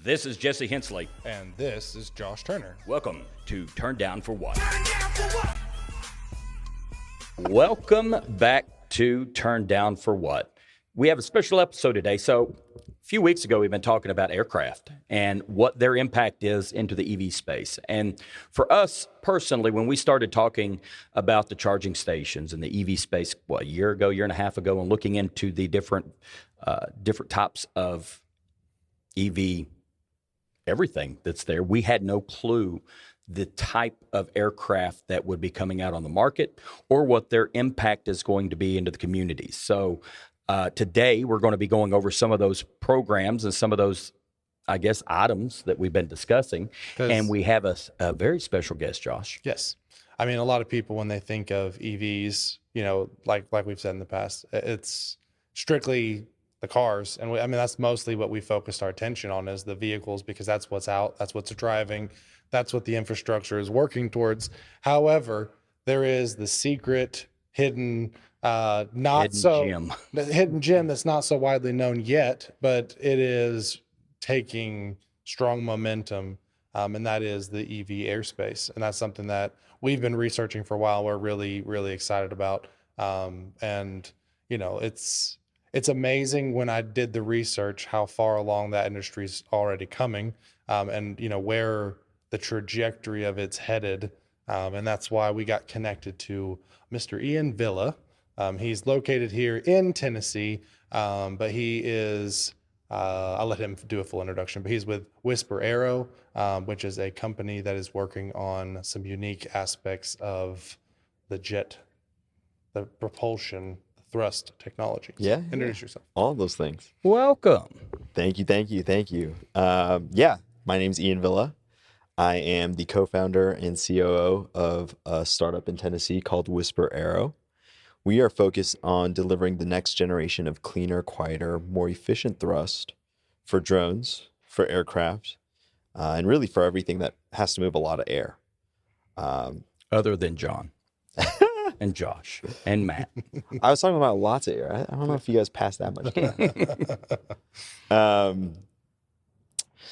This is Jesse Hensley. And this is Josh Turner. Welcome to Turn Down for What? Welcome back to Turn Down for What? We have a special episode today. So a few weeks ago, we've been talking about aircraft and what their impact is into the EV space. And for us personally, when we started talking about the charging stations and the EV space, a year and a half ago, and looking into the different types of EV, everything that's there, we had no clue the type of aircraft that would be coming out on the market or what their impact is going to be into the community. So today we're going to be going over some of those programs and some of those, I guess, items that we've been discussing. And we have a very special guest, Josh. Yes. I mean, a lot of people, when they think of EVs, you know, like we've said in the past, it's strictly the cars. And I mean, that's mostly what we focused our attention on, is the vehicles, because that's what's out, that's what's driving, that's what the infrastructure is working towards. However, there is the secret, hidden gem that's not so widely known yet, but it is taking strong momentum, and that is the EV airspace. And that's something that we've been researching for a while. We're really, really excited about. And, you know, it's amazing when I did the research how far along that industry is already coming, and, you know, where the trajectory of it's headed. And that's why we got connected to Mr. Ian Villa. He's located here in Tennessee, but he is, I'll let him do a full introduction, but he's with Whisper Aero, which is a company that is working on some unique aspects of the propulsion, thrust technology. Yeah. Introduce yourself. All of those things. Welcome. Thank you. My name's Ian Villa. I am the co-founder and COO of a startup in Tennessee called Whisper Aero. We are focused on delivering the next generation of cleaner, quieter, more efficient thrust for drones, for aircraft, and really for everything that has to move a lot of air. Other than John and Josh and Matt. I was talking about lots of air. I don't know if you guys passed that much down.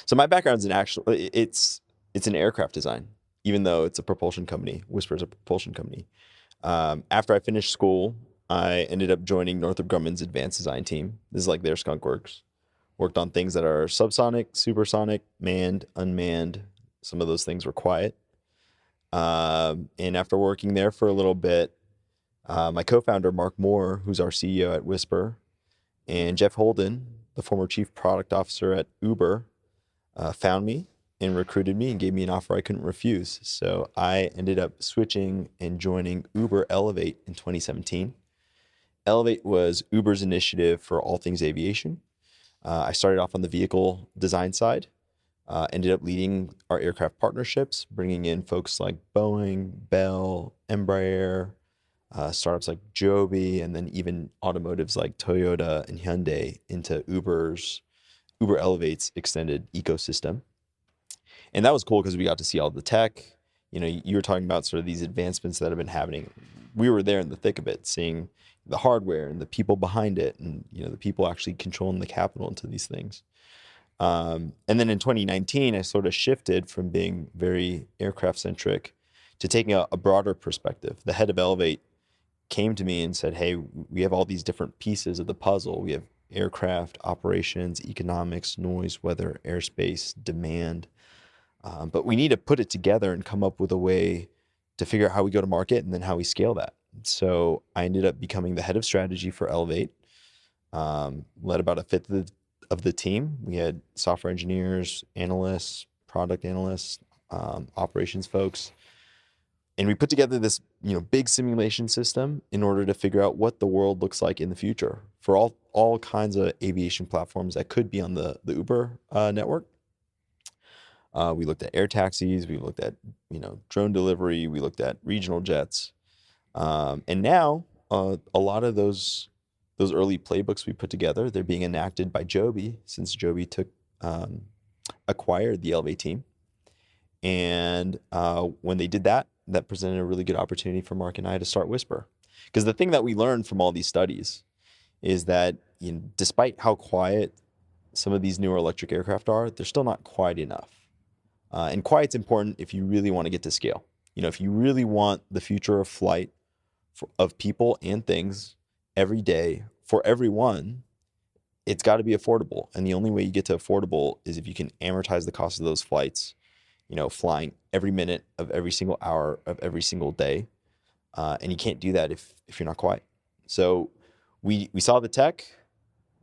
So my background's it's an aircraft design, even though it's a propulsion company. Whisper is a propulsion company. After I finished school, I ended up joining Northrop Grumman's advanced design team. This is like their skunk works. Worked on things that are subsonic, supersonic, manned, unmanned. Some of those things were quiet. And after working there for a little bit, my co-founder, Mark Moore, who's our CEO at Whisper, and Jeff Holden, the former chief product officer at Uber, found me and recruited me and gave me an offer I couldn't refuse. So I ended up switching and joining Uber Elevate in 2017. Elevate was Uber's initiative for all things aviation. I started off on the vehicle design side, ended up leading our aircraft partnerships, bringing in folks like Boeing, Bell, Embraer, startups like Joby, and then even automotives like Toyota and Hyundai into Uber Elevate's extended ecosystem. And that was cool because we got to see all the tech. You know, you were talking about sort of these advancements that have been happening. We were there in the thick of it, seeing the hardware and the people behind it, and, you know, the people actually controlling the capital into these things. And then in 2019, I sort of shifted from being very aircraft centric to taking a broader perspective. The head of Elevate came to me and said, hey, we have all these different pieces of the puzzle. We have aircraft, operations, economics, noise, weather, airspace, demand. But we need to put it together and come up with a way to figure out how we go to market and then how we scale that. So I ended up becoming the head of strategy for Elevate, led about a fifth of the team. We had software engineers, analysts, product analysts, operations folks. And we put together this, you know, big simulation system in order to figure out what the world looks like in the future for all kinds of aviation platforms that could be on the Uber network. We looked at air taxis, we looked at, you know, drone delivery, we looked at regional jets. And now a lot of those early playbooks we put together, they're being enacted by Joby, since Joby acquired the Elevate team. And when they did that, that presented a really good opportunity for Mark and I to start Whisper. Because the thing that we learned from all these studies is that, you know, despite how quiet some of these newer electric aircraft are, they're still not quite enough. And quiet's important if you really want to get to scale. If you really want the future of flight of people and things every day for everyone, it's got to be affordable. And the only way you get to affordable is if you can amortize the cost of those flights, flying every minute of every single hour of every single day. And you can't do that if you're not quiet. So we saw the tech,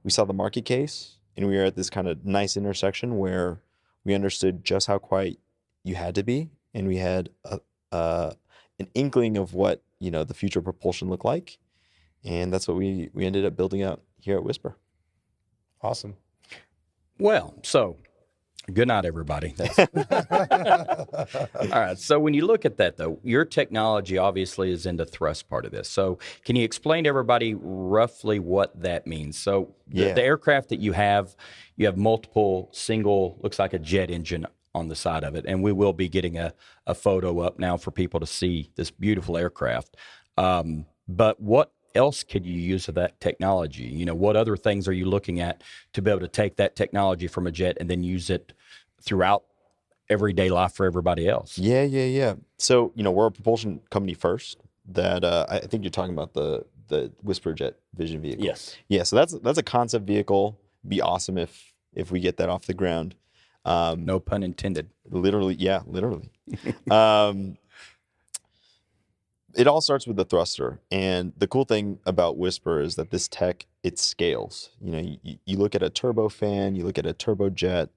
we saw the market case, and we were at this kind of nice intersection where we understood just how quiet you had to be, and we had an inkling of what the future propulsion looked like, and that's what we ended up building out here at Whisper. Awesome. Well, so good night, everybody. All right. So when you look at that, though, your technology obviously is in the thrust part of this. So can you explain to everybody roughly what that means? So the aircraft that you have multiple single, looks like a jet engine on the side of it. And we will be getting a photo up now for people to see this beautiful aircraft. But what else could you use of that technology? What other things are you looking at to be able to take that technology from a jet and then use it throughout everyday life for everybody else? Yeah. So, we're a propulsion company first that I think you're talking about the Whisper Jet Vision vehicle. Yes. Yeah. So that's a concept vehicle. Be awesome if we get that off the ground. No pun intended. Literally. Yeah, literally. It all starts with the thruster. And the cool thing about Whisper is that this tech, it scales. You look at a turbofan, you look at a turbojet,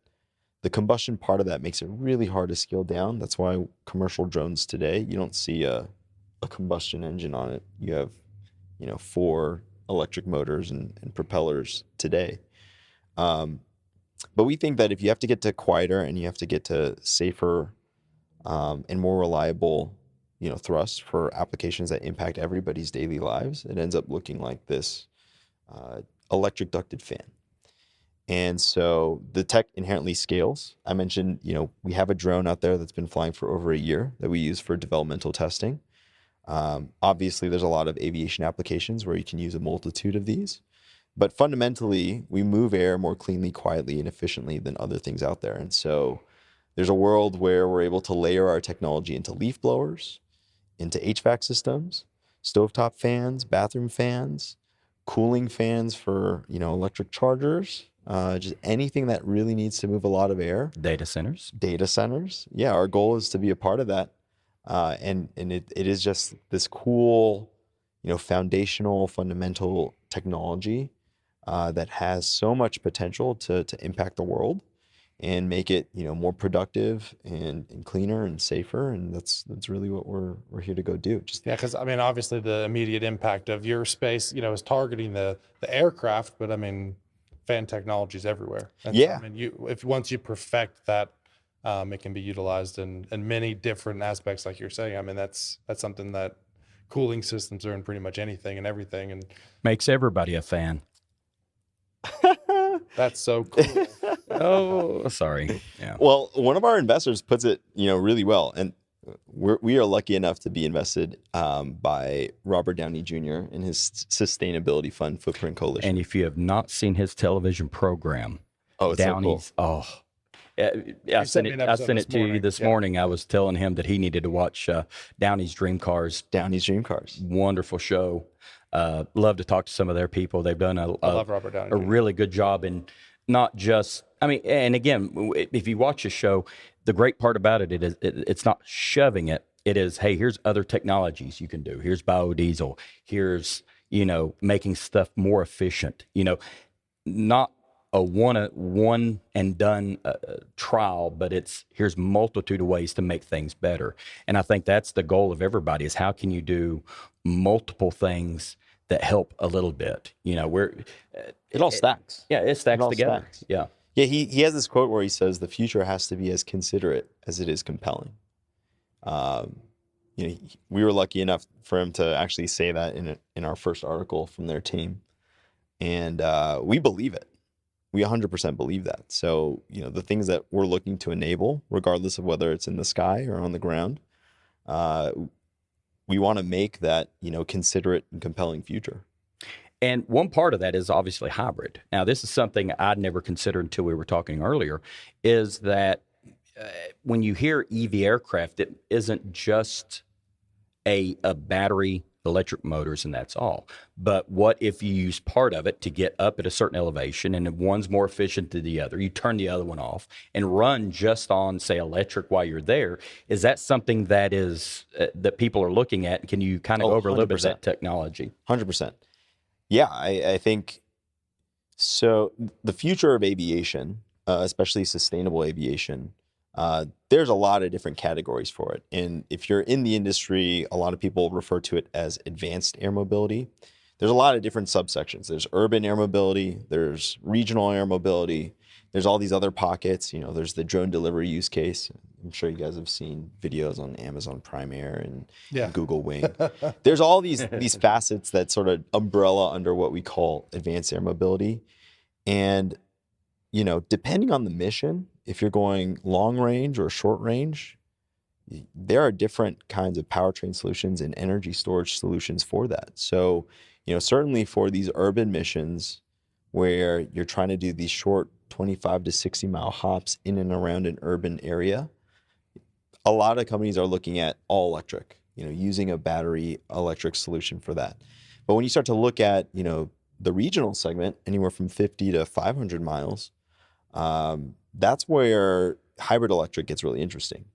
the combustion part of that makes it really hard to scale down. That's why commercial drones today, you don't see a combustion engine on it. You have, 4 electric motors and propellers today. But we think that if you have to get to quieter and you have to get to safer and more reliable thrust for applications that impact everybody's daily lives, it ends up looking like this electric ducted fan. And so the tech inherently scales. I mentioned, we have a drone out there that's been flying for over a year that we use for developmental testing. Obviously, there's a lot of aviation applications where you can use a multitude of these. But fundamentally, we move air more cleanly, quietly, and efficiently than other things out there. And so there's a world where we're able to layer our technology into leaf blowers, into HVAC systems, stovetop fans, bathroom fans, cooling fans for, electric chargers, just anything that really needs to move a lot of air. Data centers. Yeah, our goal is to be a part of that. And it is just this cool, foundational, fundamental technology that has so much potential to impact the world and make it, more productive and cleaner and safer. And that's really what we're here to go do. Because obviously the immediate impact of your space, is targeting the aircraft, but fan technology is everywhere. And once you perfect that, it can be utilized in many different aspects, like you're saying. That's something that cooling systems are in pretty much anything and everything, and makes everybody a fan. That's so cool. Oh, sorry. Yeah. Well, one of our investors puts it, really well, and we are lucky enough to be invested by Robert Downey Jr. in his sustainability fund, Footprint Coalition. And if you have not seen his television program, it's Downey's, so cool. I sent it to you this morning. I was telling him that he needed to watch Downey's Dream Cars. Wonderful show. Love to talk to some of their people. They've done a really good job in not just, and again, if you watch a show, the great part about it is it's not shoving it. It is, hey, here's other technologies you can do. Here's biodiesel. Here's, making stuff more efficient. Not a one and done trial, but here's multitude of ways to make things better. And I think that's the goal of everybody, is how can you do multiple things that help a little bit. It all stacks. Yeah, it stacks together. Yeah. Yeah, he has this quote where he says the future has to be as considerate as it is compelling. We were lucky enough for him to actually say that in our first article from their team, and we believe it. We 100% believe that. So the things that we're looking to enable, regardless of whether it's in the sky or on the ground, we want to make that considerate and compelling future. And one part of that is obviously hybrid. Now, this is something I'd never considered until we were talking earlier, is that when you hear EV aircraft, it isn't just a battery, electric motors, and that's all. But what if you use part of it to get up at a certain elevation and one's more efficient than the other? You turn the other one off and run just on, say, electric while you're there. Is that something that is that people are looking at? Can you kind of go over a little bit of that technology? 100%. Yeah, I think so. The future of aviation, especially sustainable aviation, there's a lot of different categories for it. And if you're in the industry, a lot of people refer to it as advanced air mobility. There's a lot of different subsections. There's urban air mobility, there's regional air mobility, there's all these other pockets. There's the drone delivery use case. I'm sure you guys have seen videos on Amazon Prime Air and Google Wing. There's all these facets that sort of umbrella under what we call advanced air mobility. And, depending on the mission, if you're going long range or short range, there are different kinds of powertrain solutions and energy storage solutions for that. So, certainly for these urban missions where you're trying to do these short 25 to 60 mile hops in and around an urban area, a lot of companies are looking at all electric, using a battery electric solution for that. But when you start to look at, the regional segment, anywhere from 50 to 500 miles, that's where hybrid electric gets really interesting,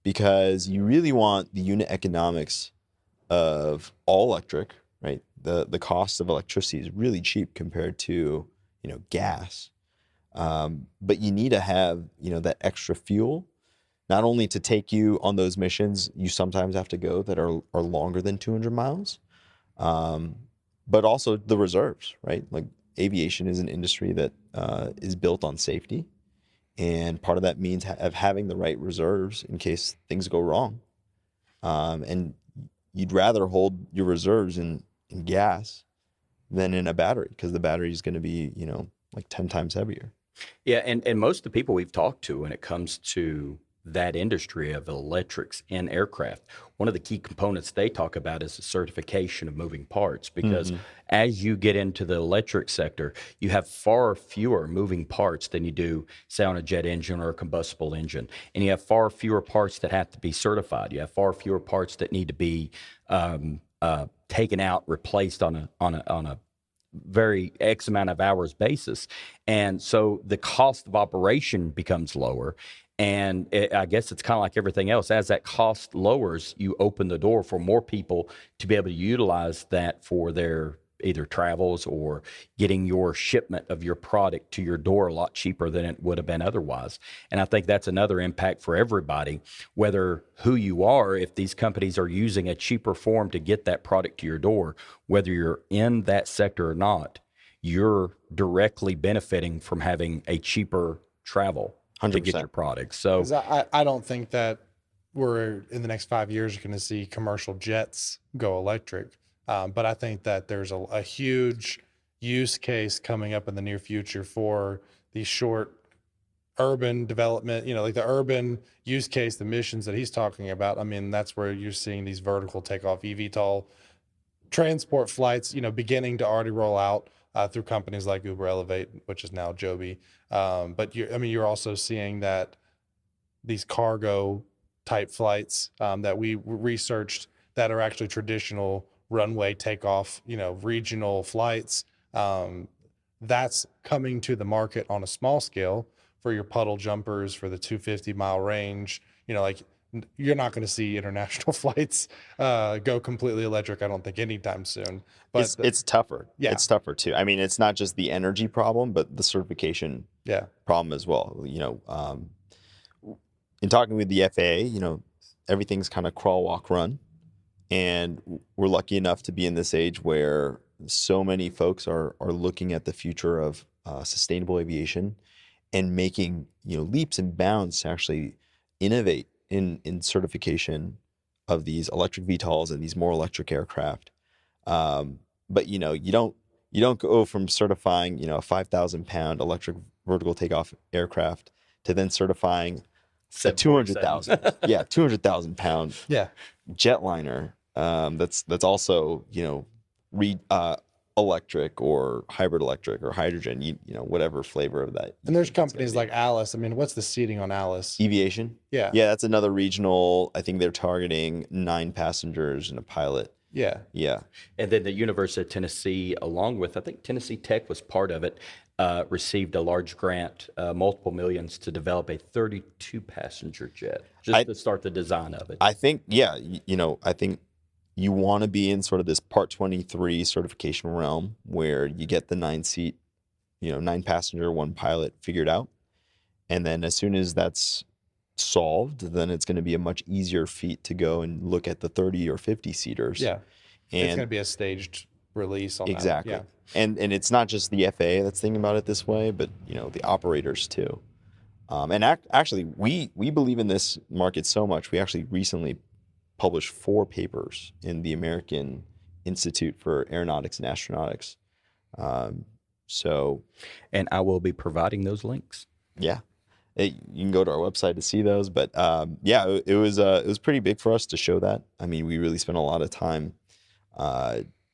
because you really want the unit economics of all electric, right? The cost of electricity is really cheap compared to, gas. But you need to have, that extra fuel, not only to take you on those missions you sometimes have to go that are longer than 200 miles, but also the reserves, right? Like, aviation is an industry that is built on safety. And part of that means having the right reserves in case things go wrong. And you'd rather hold your reserves in gas than in a battery, because the battery is going to be, like 10 times heavier. Yeah, and most of the people we've talked to when it comes to that industry of electrics in aircraft, one of the key components they talk about is the certification of moving parts, because as you get into the electric sector, you have far fewer moving parts than you do, say, on a jet engine or a combustible engine. And you have far fewer parts that have to be certified. You have far fewer parts that need to be taken out, replaced on a very X amount of hours basis. And so the cost of operation becomes lower. And I guess it's kind of like everything else. As that cost lowers, you open the door for more people to be able to utilize that for their either travels or getting your shipment of your product to your door a lot cheaper than it would have been otherwise. And I think that's another impact for everybody, whether who you are. If these companies are using a cheaper form to get that product to your door, whether you're in that sector or not, you're directly benefiting from having a cheaper travel 100%. to get your products. So I don't think that we're in the next 5 years going to see commercial jets go electric. But I think that there's a huge use case coming up in the near future for these short urban development, like the urban use case, the missions that he's talking about. I mean, that's where you're seeing these vertical takeoff eVTOL transport flights, beginning to already roll out through companies like Uber Elevate, which is now Joby. But you're also seeing that these cargo type flights that we researched that are actually traditional runway takeoff, regional flights. That's coming to the market on a small scale for your puddle jumpers, for the 250-mile range. Like, you're not going to see international flights go completely electric, I don't think, anytime soon. But it's tougher. Yeah. It's tougher too. I mean, it's not just the energy problem, but the certification problem as well. In talking with the FAA, everything's kind of crawl, walk, run. And we're lucky enough to be in this age where so many folks are looking at the future of sustainable aviation and making leaps and bounds to actually innovate in certification of these electric VTOLs and these more electric aircraft. But you don't go from certifying a 5,000-pound electric vertical takeoff aircraft to then certifying a 200,000 200,000-pound jetliner that's also electric or hybrid electric or hydrogen, you know, whatever flavor of that. And there's companies like Alice. I mean, what's the seating on Alice? Eviation. Yeah. Yeah, that's another regional. I think they're targeting 9 passengers and a pilot. Yeah. Yeah. And then the University of Tennessee, along with, I think Tennessee Tech was part of it, received a large grant, multiple millions, to develop a 32-passenger jet, just to start the design of it. I think, yeah, you know, I think you want to be in sort of this Part 23 certification realm where you get the 9-seat, you know, 9-passenger, 1 pilot figured out. And then as soon as that's solved, then it's going to be a much easier feat to go and look at the 30 or 50 seaters. Yeah. And it's going to be a staged release on exactly. that. Yeah. And it's not just the FAA that's thinking about it this way, but, you know, the operators too. And actually, we believe in this market so much. We actually recently published 4 papers in the American Institute for Aeronautics and Astronautics. And I will be providing those links. Yeah. You can go to our website to see those, but yeah, it was pretty big for us to show that. I mean, we really spent a lot of time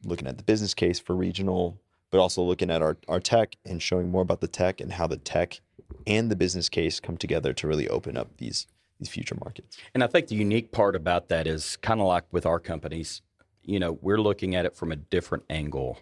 looking at the business case for regional, but also looking at our tech and showing more about the tech and how the tech and the business case come together to really open up these future markets. And I think the unique part about that is kind of like with our companies, you know, we're looking at it from a different angle.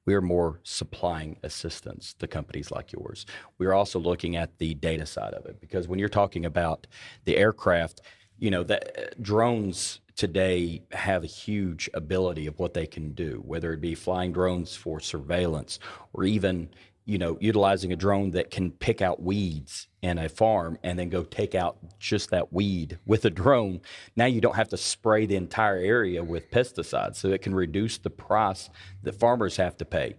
We're more supplying assistance to companies like yours. We're also looking at the data side of it, because when you're talking about the aircraft, you know, that drones today have a huge ability of what they can do, whether it be flying drones for surveillance or even, you know, utilizing a drone that can pick out weeds in a farm and then go take out just that weed with a drone. Now you don't have to spray the entire area with pesticides, so it can reduce the price that farmers have to pay.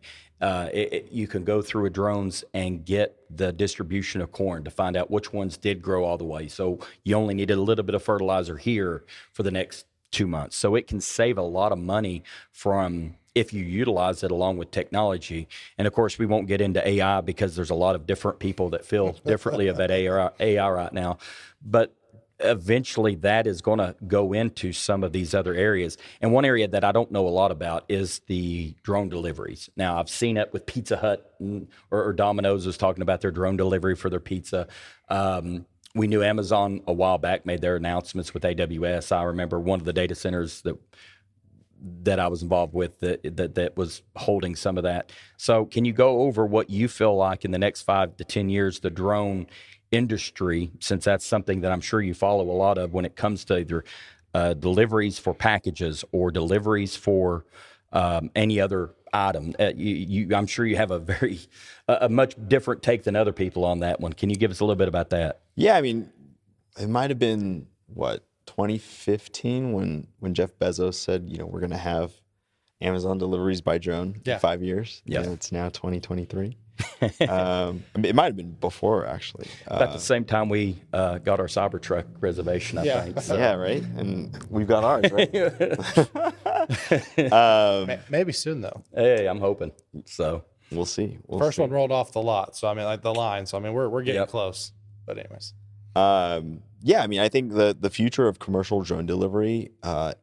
You can go through a drones and get the distribution of corn to find out which ones did grow all the way. So you only needed a little bit of fertilizer here for the next 2 months. So it can save a lot of money from, if you utilize it along with technology. And of course, we won't get into AI because there's a lot of different people that feel differently about AI right now. But eventually that is going to go into some of these other areas. And one area that I don't know a lot about is the drone deliveries. Now, I've seen it with Pizza Hut or Domino's was talking about their drone delivery for their pizza. We knew Amazon a while back made their announcements with AWS. I remember one of the data centers that I was involved with that was holding some of that. So can you go over what you feel like in the next 5 to 10 years, the drone industry, since that's something that I'm sure you follow a lot of when it comes to either deliveries for packages or deliveries for any other item? I'm sure you have a much different take than other people on that one. Can you give us a little bit about that? Yeah, I mean, it might have been, 2015 when Jeff Bezos said, you know, we're going to have Amazon deliveries by drone in 5 years. Yeah. It's now 2023. I mean, it might have been before, actually. About the same time we got our Cybertruck reservation, I think. So. Yeah, right? And we've got ours, right? Maybe soon, though. Hey, I'm hoping. So we'll see. First one rolled off the lot. So, I mean, like the line. So, I mean, we're getting close. But anyways. Yeah, I mean, I think the future of commercial drone delivery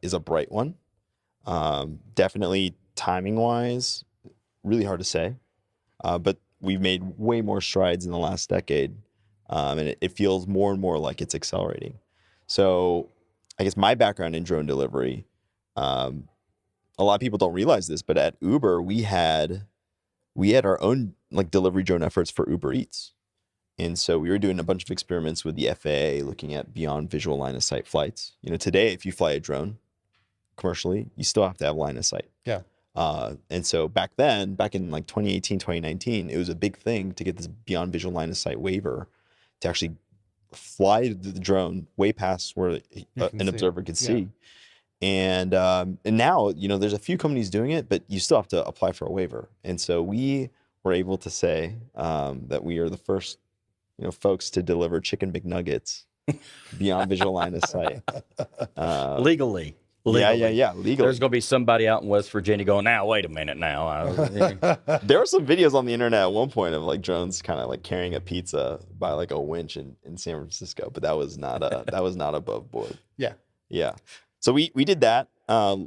is a bright one. Definitely timing-wise, really hard to say. But we've made way more strides in the last decade, and it feels more and more like it's accelerating. So I guess my background in drone delivery, a lot of people don't realize this, but at Uber, we had our own like delivery drone efforts for Uber Eats. And so we were doing a bunch of experiments with the FAA looking at beyond visual line of sight flights. You know, today, if you fly a drone commercially, you still have to have line of sight. Yeah. And so back in like 2018, 2019, it was a big thing to get this beyond visual line of sight waiver to actually fly the drone way past where an observer could see. And now, you know, there's a few companies doing it, but you still have to apply for a waiver. And so we were able to say that we are the first, you know, folks to deliver chicken McNuggets beyond visual line of sight. Legally. Yeah, legally. There's going to be somebody out in West Virginia going, now, wait a minute now. There were some videos on the internet at one point of like drones kind of like carrying a pizza by like a winch in San Francisco, but that was not above board. Yeah. Yeah. So we did that.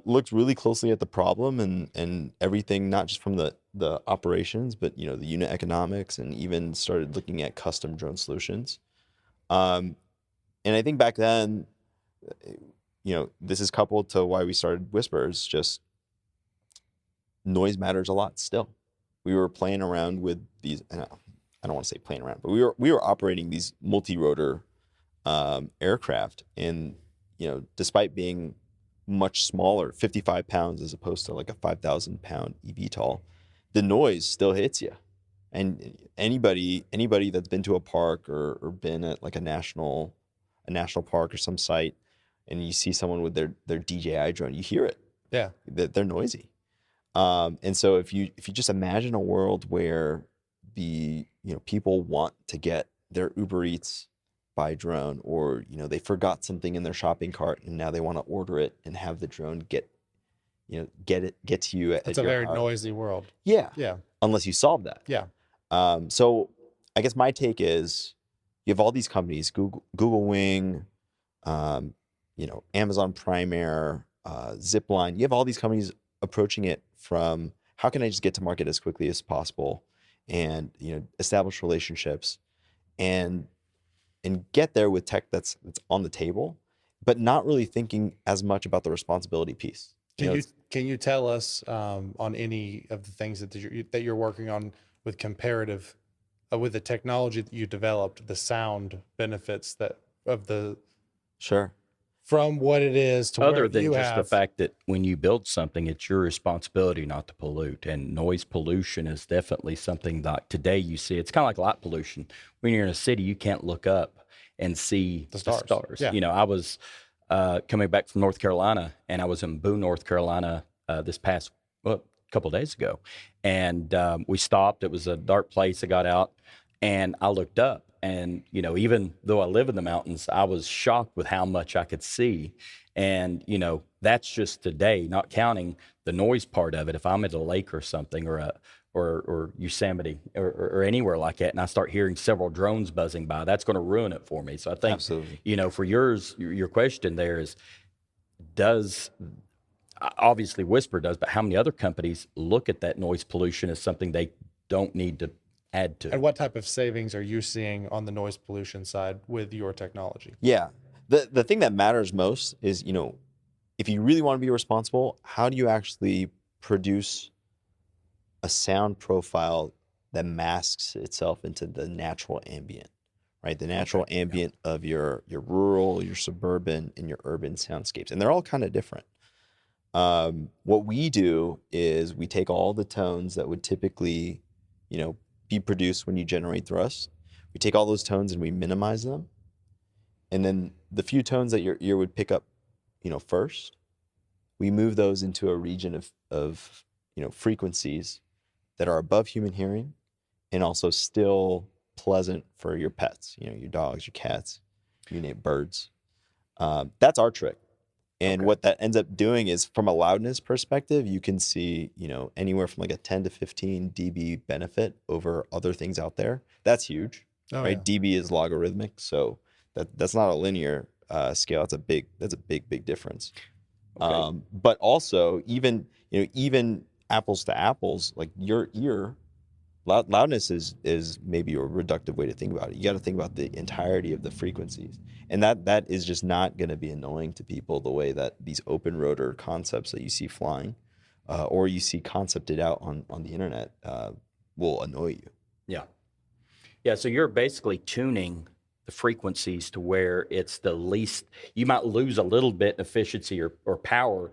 looked really closely at the problem and everything, not just from the operations, but the unit economics, and even started looking at custom drone solutions. And I think back then, this is coupled to why we started Whispers. Just noise matters a lot still. We were playing around with these, and I don't want to say playing around, but we were operating these multi-rotor aircraft, and despite being much smaller, 55 pounds as opposed to like a 5,000 pound eVTOL, the noise still hits you. And anybody that's been to a park or been at like a national park or some site, and you see someone with their DJI drone, you hear it. Yeah, they're noisy. And so if you just imagine a world where the people want to get their Uber Eats by drone, or they forgot something in their shopping cart and now they want to order it and have the drone get to you at it's a your very house. noisy world. Yeah, Yeah, unless you solve that. yeah. So I guess my take is you have all these companies, Google Wing, Amazon Prime Air, Zipline. You have all these companies approaching it from how can I just get to market as quickly as possible, and establish relationships, and get there with tech that's on the table, but not really thinking as much about the responsibility piece. Can you tell us on any of the things that you're working on with comparative, with the technology that you developed, the sound benefits Sure. from what it is to Other where than you just have the fact that when you build something, it's your responsibility not to pollute. And noise pollution is definitely something that today you see. It's kind of like light pollution. When you're in a city, you can't look up and see the stars. Yeah. I was coming back from North Carolina, and I was in Boone, North Carolina this past couple of days ago. And we stopped. It was a dark place. I got out and I looked up. And, even though I live in the mountains, I was shocked with how much I could see. And, that's just today, not counting the noise part of it. If I'm at a lake or something, or Yosemite or anywhere like that, and I start hearing several drones buzzing by, that's going to ruin it for me. So I think, Absolutely. For your question there is, obviously Whisper does, but how many other companies look at that noise pollution as something they don't need to add to? And what type of savings are you seeing on the noise pollution side with your technology? Yeah. The thing that matters most is, if you really want to be responsible, how do you actually produce a sound profile that masks itself into the natural ambient, right? The natural ambient of your rural, your suburban, and your urban soundscapes. And they're all kind of different. What we do is we take all the tones that would typically, be produced when you generate thrust. We take all those tones and we minimize them. And then the few tones that your ear would pick up, first, we move those into a region of frequencies that are above human hearing and also still pleasant for your pets, your dogs, your cats, you name birds. That's our trick. And what that ends up doing is, from a loudness perspective, you can see, anywhere from like a 10 to 15 dB benefit over other things out there. That's huge, right? Yeah. dB is logarithmic, so that's not a linear scale. That's a big difference. Okay. But also, even apples to apples, like your ear, loudness is maybe a reductive way to think about it. You got to think about the entirety of the frequencies. And that is just not going to be annoying to people the way that these open rotor concepts that you see flying or you see concepted out on the internet will annoy you. Yeah. Yeah. So you're basically tuning the frequencies to where it's the least, you might lose a little bit in efficiency or power,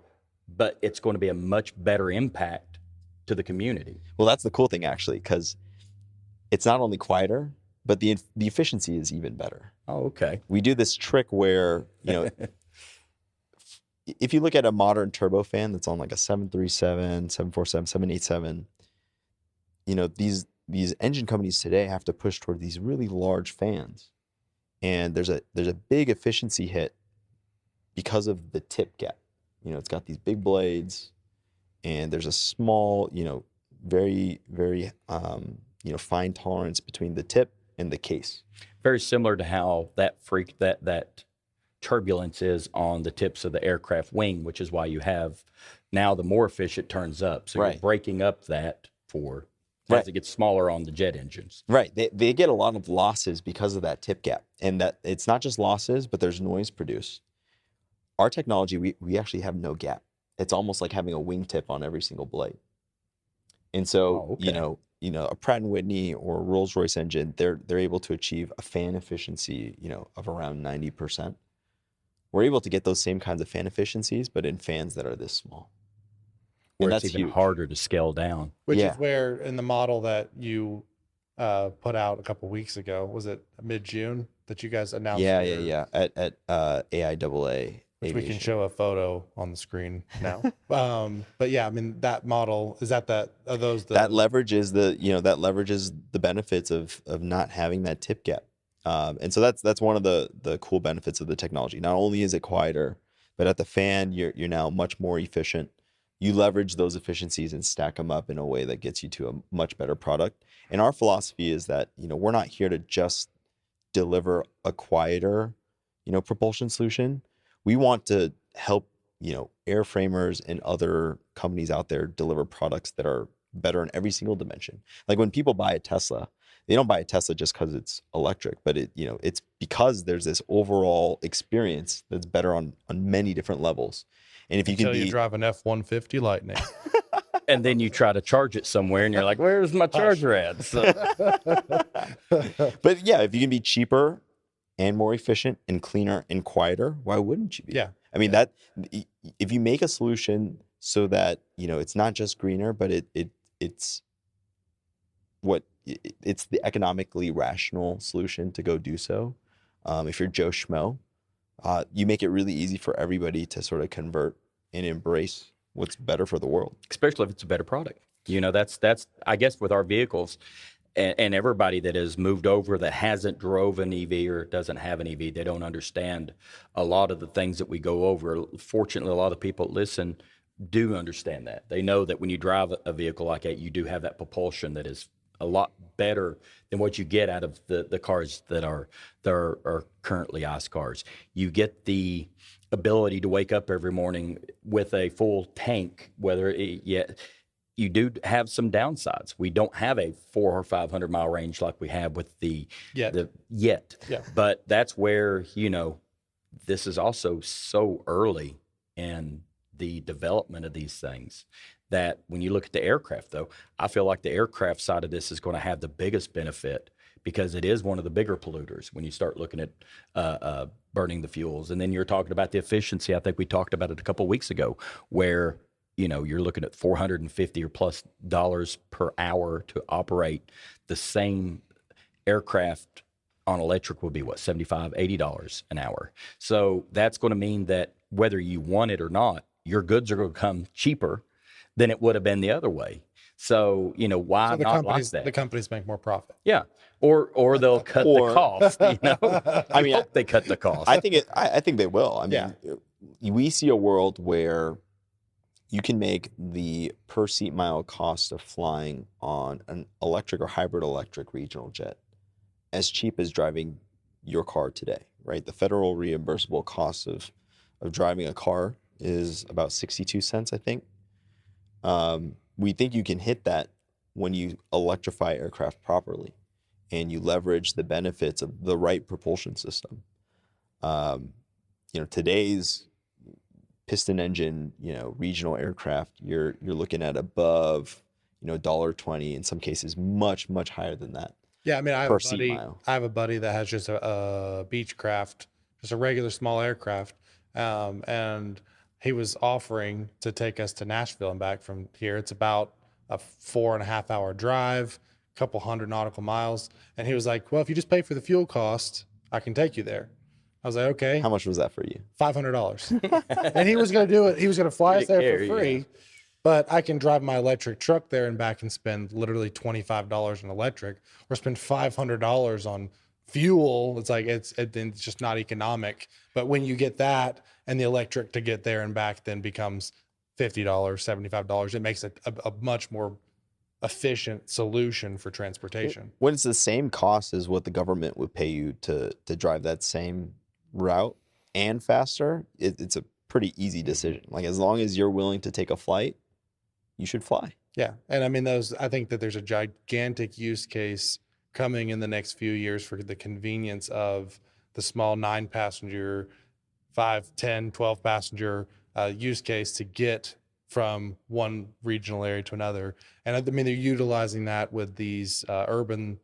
but it's going to be a much better impact to the community. Well, that's the cool thing, actually, because it's not only quieter, but the efficiency is even better. Oh, okay. We do this trick where, if you look at a modern turbofan that's on like a 737, 747, 787, these engine companies today have to push toward these really large fans. And there's a big efficiency hit because of the tip gap. It's got these big blades, and there's a small, very, very, fine tolerance between the tip and the case. Very similar to how that turbulence is on the tips of the aircraft wing, which is why you have now the more efficient turns up. So you're breaking up that for as it gets smaller on the jet engines. Right. They get a lot of losses because of that tip gap. And that it's not just losses, but there's noise produced. Our technology, we actually have no gap. It's almost like having a wingtip on every single blade. And so, you know, a Pratt & Whitney or a Rolls-Royce engine, they're able to achieve a fan efficiency, you know, of around 90%. We're able to get those same kinds of fan efficiencies, but in fans that are this small. Where And it's that's even huge. harder to scale down. Which is where in the model that you put out a couple weeks ago, was it mid-June that you guys announced? Yeah. At AIAA. Which we can show a photo on the screen now. But yeah, I mean, that model, are those the... That leverages the benefits of not having that tip gap. And so that's one of the cool benefits of the technology. Not only is it quieter, but at the fan, you're now much more efficient. You leverage those efficiencies and stack them up in a way that gets you to a much better product. And our philosophy is that, you know, we're not here to just deliver a quieter, you know, propulsion solution. We want to help, you know, airframers and other companies out there deliver products that are better in every single dimension. Like when people buy a Tesla, they don't buy a Tesla just because it's electric, but it's because there's this overall experience that's better on many different levels. And if you can you drive an F-150 Lightning. And then you try to charge it somewhere and you're like, where's my charger at? So, but yeah, if you can be cheaper and more efficient and cleaner and quieter, why wouldn't you be? Yeah. I mean, that if you make a solution so that, you know, it's not just greener, but it's the economically rational solution to go do so. If you're Joe Schmo, you make it really easy for everybody to sort of convert and embrace what's better for the world. especially if it's a better product. You know, that's I guess with our vehicles and everybody that has moved over that hasn't drove an EV or doesn't have an EV, they don't understand a lot of the things that we go over. Fortunately, a lot of people that listen do understand that. They know that when you drive a vehicle like that, you do have that propulsion that is a lot better than what you get out of the cars that are currently ICE cars. You get the ability to wake up every morning with a full tank, you do have some downsides. We don't have a 400 or 500 mile range like we have with the yet. But that's where, you know, this is also so early in the development of these things that when you look at the aircraft, though, I feel like the aircraft side of this is going to have the biggest benefit because it is one of the bigger polluters when you start looking at burning the fuels. And then you're talking about the efficiency. I think we talked about it a couple of weeks ago where, you know, you're looking at $450 or plus per hour to operate the same aircraft on electric would be what, $75, $80 an hour. So that's going to mean that whether you want it or not, your goods are going to come cheaper than it would have been the other way. So, you know, why not like that? The companies make more profit. Yeah. Or they'll cut the cost, you know. I mean, hope they cut the cost. I think they will. I mean, we see a world where you can make the per seat mile cost of flying on an electric or hybrid electric regional jet as cheap as driving your car today, right? The federal reimbursable cost of driving a car is about 62 cents, I think. We think you can hit that when you electrify aircraft properly and you leverage the benefits of the right propulsion system. You know, today's piston engine, you know, regional aircraft, you're looking at above, you know, $1.20, in some cases much higher than that. Yeah, I mean, I have a buddy that has just a Beechcraft, just a regular small aircraft, and he was offering to take us to Nashville and back from here. It's about a 4.5 hour drive, a couple hundred nautical miles. And he was like, well, if you just pay for the fuel cost, I can take you there. I was like, okay. How much was that for you? $500. And he was going to do it. He was going to fly us there for free. Yeah. But I can drive my electric truck there and back and spend literally $25 on electric or spend $500 on fuel. It's like, it's just not economic. But when you get that and the electric to get there and back then becomes $50, $75, it makes it a much more efficient solution for transportation. When it's the same cost as what the government would pay you to drive that same route, and faster, it's a pretty easy decision. Like as long as you're willing to take a flight, you should fly. Yeah. And I mean, I think that there's a gigantic use case coming in the next few years for the convenience of the small 9-passenger, 5, 10, 12 passenger use case to get from one regional area to another. And I mean, they're utilizing that with these urban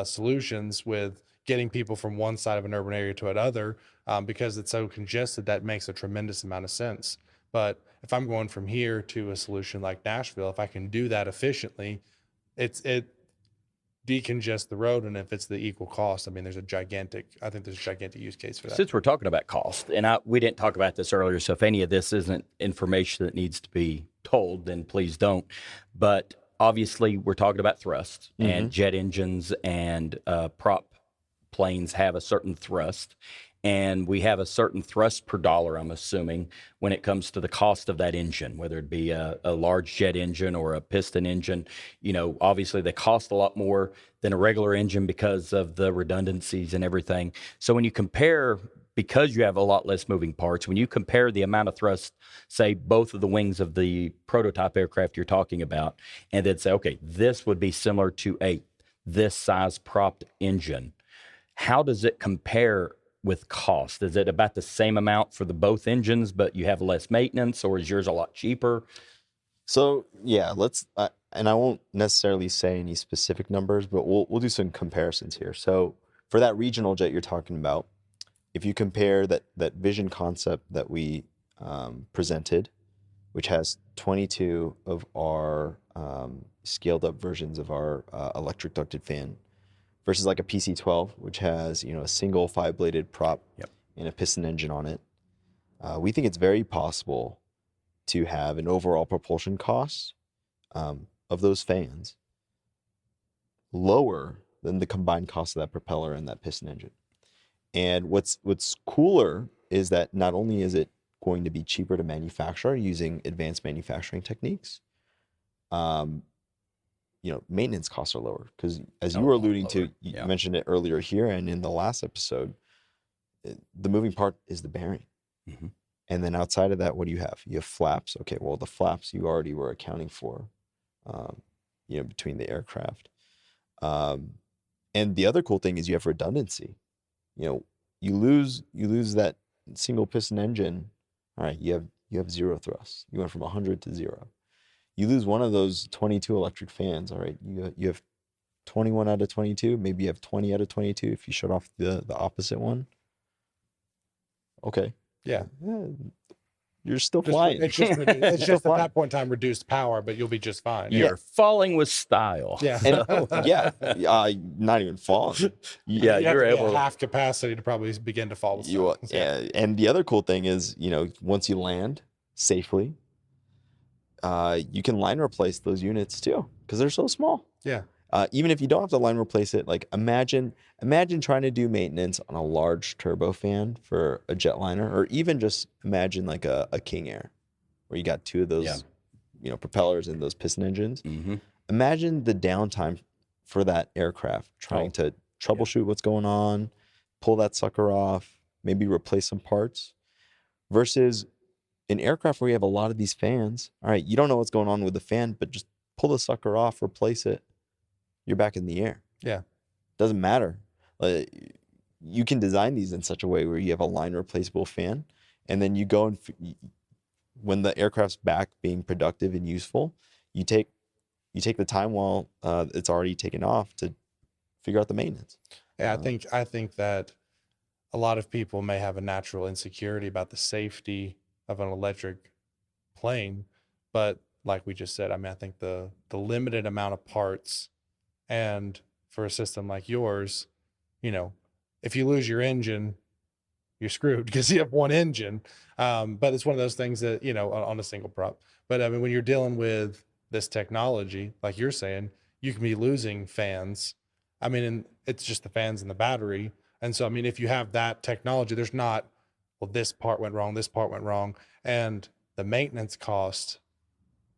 solutions with getting people from one side of an urban area to another because it's so congested that makes a tremendous amount of sense. But if I'm going from here to a solution like Nashville, if I can do that efficiently, it decongest the road. And if it's the equal cost, I mean, I think there's a gigantic use case for that. Since we're talking about cost, and we didn't talk about this earlier, so if any of this isn't information that needs to be told, then please don't. But obviously, we're talking about thrust, and jet engines and prop planes have a certain thrust. And we have a certain thrust per dollar, I'm assuming, when it comes to the cost of that engine, whether it be a large jet engine or a piston engine. You know, obviously they cost a lot more than a regular engine because of the redundancies and everything. So when you compare, because you have a lot less moving parts, when you compare the amount of thrust, say both of the wings of the prototype aircraft you're talking about, and then say, okay, this would be similar to this size propped engine. How does it compare with cost? Is it about the same amount for the both engines, but you have less maintenance, or is yours a lot cheaper? So yeah, and I won't necessarily say any specific numbers, but we'll do some comparisons here. So for that regional jet you're talking about, if you compare that vision concept that we presented, which has 22 of our scaled up versions of our electric ducted fan, versus like a PC-12, which has, you know, a single 5-bladed prop and a piston engine on it. We think it's very possible to have an overall propulsion cost of those fans lower than the combined cost of that propeller and that piston engine. And what's cooler is that not only is it going to be cheaper to manufacture using advanced manufacturing techniques, you know, maintenance costs are lower because, as you were alluding to, you mentioned it earlier here and in the last episode, the moving part is the bearing. And then outside of that, what do you have? You have flaps. Okay, well, the flaps you already were accounting for, you know, between the aircraft. And the other cool thing is you have redundancy. You know, you lose that single piston engine. All right, you have zero thrust. You went from 100 to 0. You lose one of those 22 electric fans, all right, you have 21 out of 22, maybe you have 20 out of 22 if you shut off the opposite one. Okay. Yeah. You're still flying. It's just at that point in time reduced power, but you'll be just fine. You're falling with style. Yeah. And, not even falling. Yeah, you're able to half capacity to probably begin to fall with style. Yeah. And the other cool thing is, you know, once you land safely, you can line replace those units too, because they're so small. Yeah. Even if you don't have to line replace it, like imagine trying to do maintenance on a large turbofan for a jetliner, or even just imagine like a King Air, where you got 2 of those, you know, propellers and those piston engines. Imagine the downtime for that aircraft trying to troubleshoot what's going on, pull that sucker off, maybe replace some parts, versus an aircraft where you have a lot of these fans. All right, you don't know what's going on with the fan, but just pull the sucker off, replace it. You're back in the air. Yeah. Doesn't matter. You can design these in such a way where you have a line replaceable fan, and then you go and when the aircraft's back being productive and useful, you take the time while it's already taken off to figure out the maintenance. Yeah, I think that a lot of people may have a natural insecurity about the safety of an electric plane, but like we just said, I mean, I think the limited amount of parts, and for a system like yours, you know, if you lose your engine, you're screwed because you have one engine. But it's one of those things that, you know, on a single prop. But I mean, when you're dealing with this technology, like you're saying, you can be losing fans. I mean, and it's just the fans and the battery. And so, I mean, if you have that technology, there's not, well, this part went wrong, this part went wrong. And the maintenance cost,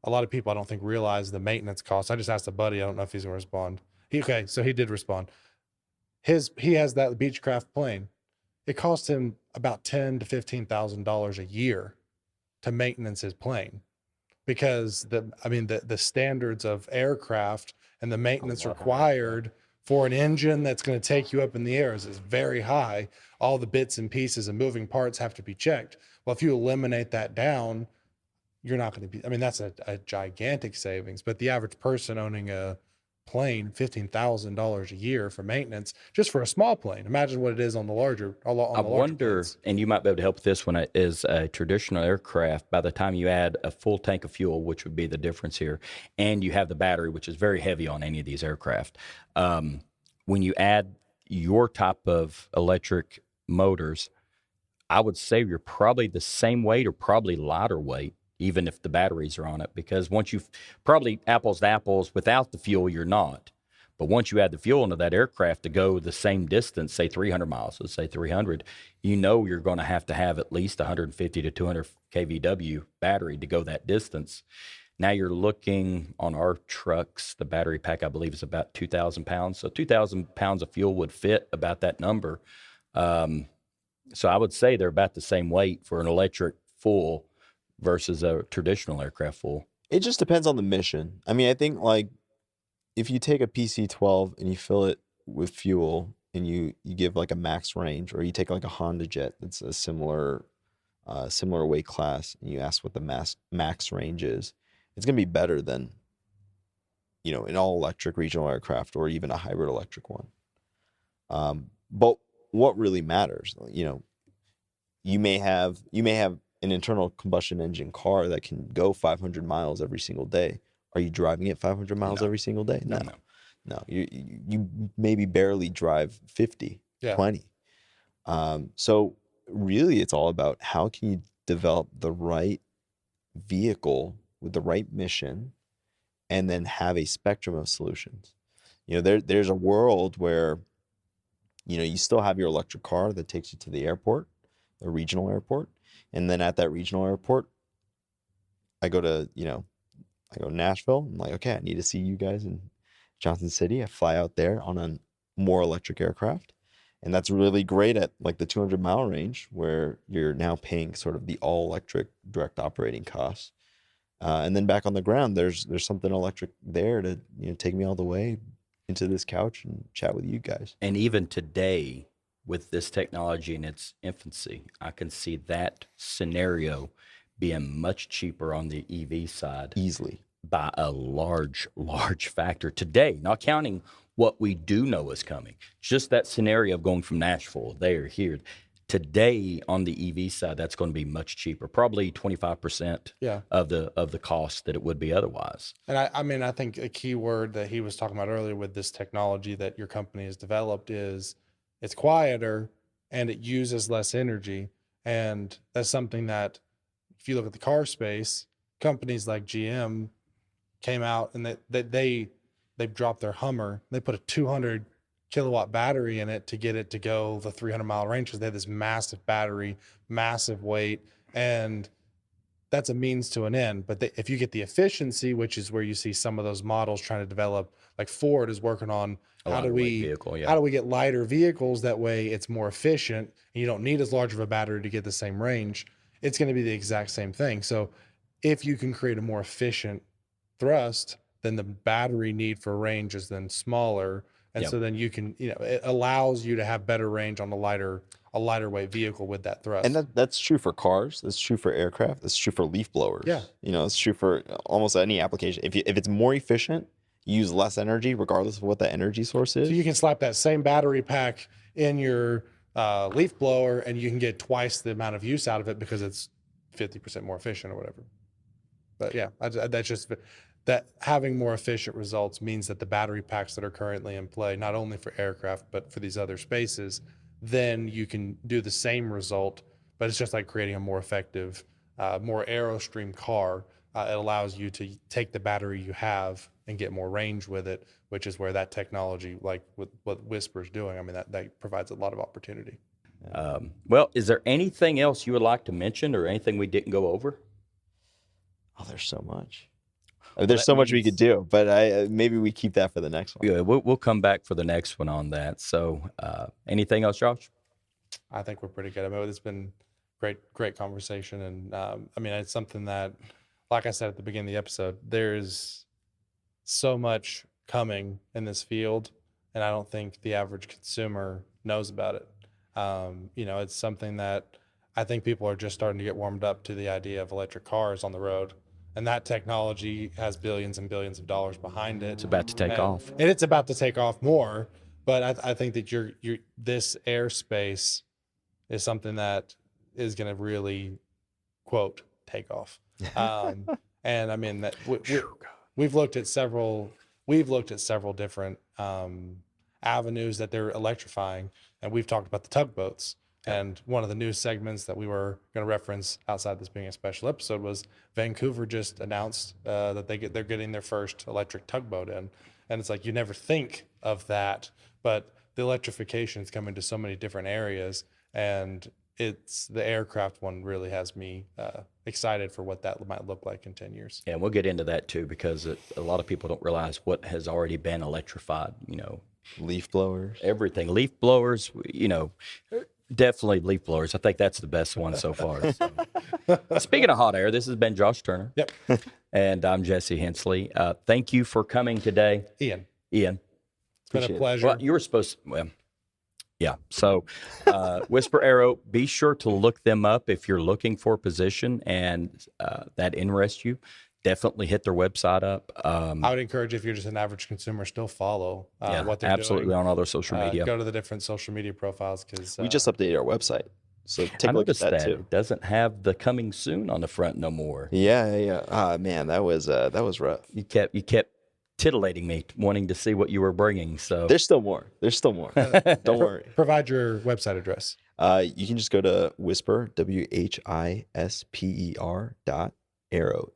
a lot of people I don't think realize the maintenance cost. I just asked a buddy, I don't know if he's gonna respond. So he did respond. He has that Beechcraft plane. It cost him about $10,000 to $15,000 a year to maintenance his plane, because the standards of aircraft and the maintenance required for an engine that's going to take you up in the air is very high. All the bits and pieces and moving parts have to be checked. Well, if you eliminate that down, you're not going to be, that's a gigantic savings. But the average person owning a plane, $15,000 a year for maintenance, just for a small plane. Imagine what it is on the larger. I wonder, and you might be able to help with this one, is a traditional aircraft, by the time you add a full tank of fuel, which would be the difference here, and you have the battery, which is very heavy on any of these aircraft. When you add your type of electric motors, I would say you're probably the same weight or probably lighter weight, even if the batteries are on it, because once you've probably apples to apples, without the fuel, you're not. But once you add the fuel into that aircraft to go the same distance, say 300 miles, let's say 300, you're going to have at least 150 to 200 kVW battery to go that distance. Now you're looking on our trucks, the battery pack, I believe, is about 2,000 pounds. So 2,000 pounds of fuel would fit about that number. So I would say they're about the same weight for an electric full versus a traditional aircraft full. It just depends on the mission. I think like if you take a PC-12 and you fill it with fuel and you give like a max range, or you take like a Honda Jet that's a similar weight class, and you ask what the max range is, it's going to be better than, an all-electric regional aircraft or even a hybrid electric one. But what really matters, you may have an internal combustion engine car that can go 500 miles every single day. Are you driving it 500 miles every single day? No. You maybe barely drive 50, 20. So really it's all about how can you develop the right vehicle with the right mission, and then have a spectrum of solutions. There's a world where, you still have your electric car that takes you to the airport, the regional airport. And then at that regional airport, I go to Nashville. I'm like, okay, I need to see you guys in Johnson City. I fly out there on a more electric aircraft. And that's really great at like the 200-mile range, where you're now paying sort of the all electric direct operating costs. And then back on the ground, there's something electric there to take me all the way into this couch and chat with you guys. And even today, with this technology in its infancy, I can see that scenario being much cheaper on the EV side. Easily. By a large factor today, not counting what we do know is coming. Just that scenario of going from Nashville, there, here. Today on the EV side, that's going to be much cheaper, probably 25% of the cost that it would be otherwise. And I think a key word that he was talking about earlier with this technology that your company has developed is it's quieter and it uses less energy. And that's something that, if you look at the car space, companies like GM came out and they dropped their Hummer. They put a 200 kilowatt battery in it to get it to go the 300-mile range, because they had this massive battery, massive weight, and that's a means to an end. But if you get the efficiency, which is where you see some of those models trying to develop, like Ford is working on how do we get lighter vehicles, that way it's more efficient and you don't need as large of a battery to get the same range. It's going to be the exact same thing. So if you can create a more efficient thrust, then the battery need for range is then smaller. And so then you can, it allows you to have better range on a lighter weight vehicle with that thrust. And that's true for cars. That's true for aircraft. That's true for leaf blowers. Yeah. It's true for almost any application. If it's more efficient, you use less energy, regardless of what that energy source is. So you can slap that same battery pack in your leaf blower, and you can get twice the amount of use out of it because it's 50% more efficient or whatever. But yeah, that's just that having more efficient results means that the battery packs that are currently in play, not only for aircraft, but for these other spaces, then you can do the same result, but it's just like creating a more effective, more Aerostream car. It allows you to take the battery you have and get more range with it, which is where that technology, like with what Whisper's doing, that provides a lot of opportunity. Well, is there anything else you would like to mention, or anything we didn't go over? Oh, there's so much. There's so much we could do, but maybe we keep that for the next one. Yeah, we'll come back for the next one on that. So anything else, Josh? I think we're pretty good. I mean, it's been great conversation. And I mean, it's something that, like I said at the beginning of the episode, there's so much coming in this field, and I don't think the average consumer knows about it. It's something that I think people are just starting to get warmed up to the idea of electric cars on the road. And that technology has billions and billions of dollars behind it. It's about to take off. And it's about to take off more. But I think that this airspace is something that is going to really, quote, take off. And I mean that we've looked at several different avenues that they're electrifying, and we've talked about the tugboats. And one of the news segments that we were going to reference outside this being a special episode was Vancouver just announced that they're getting their first electric tugboat in. And it's like, you never think of that, but the electrification is coming to so many different areas, and it's the aircraft one really has me excited for what that might look like in 10 years. Yeah, and we'll get into that too, because a lot of people don't realize what has already been electrified, Leaf blowers. everything. Leaf blowers, definitely leaf blowers. I think that's the best one so far. So. Speaking of hot air, this has been Josh Turner. Yep. And I'm Jesse Hensley. Thank you for coming today. Ian. It's been a pleasure. Well, you were supposed to, yeah. So Whisper Aero, be sure to look them up if you're looking for a position and that interests you. Definitely hit their website up. I would encourage, if you're just an average consumer, still follow what they're absolutely doing. on all their social media. Go to the different social media profiles, because We just updated our website. So take I a look at noticed that too. It doesn't have the coming soon on the front no more. Yeah. Ah, man, that was rough. You kept titillating me, wanting to see what you were bringing. So There's still more. Don't worry. provide your website address. You can just go to Whisper, WHISPER.Aero,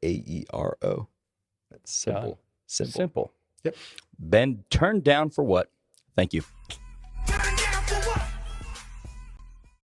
AERO. That's simple. simple. Yep. Been turned down for what? Thank you.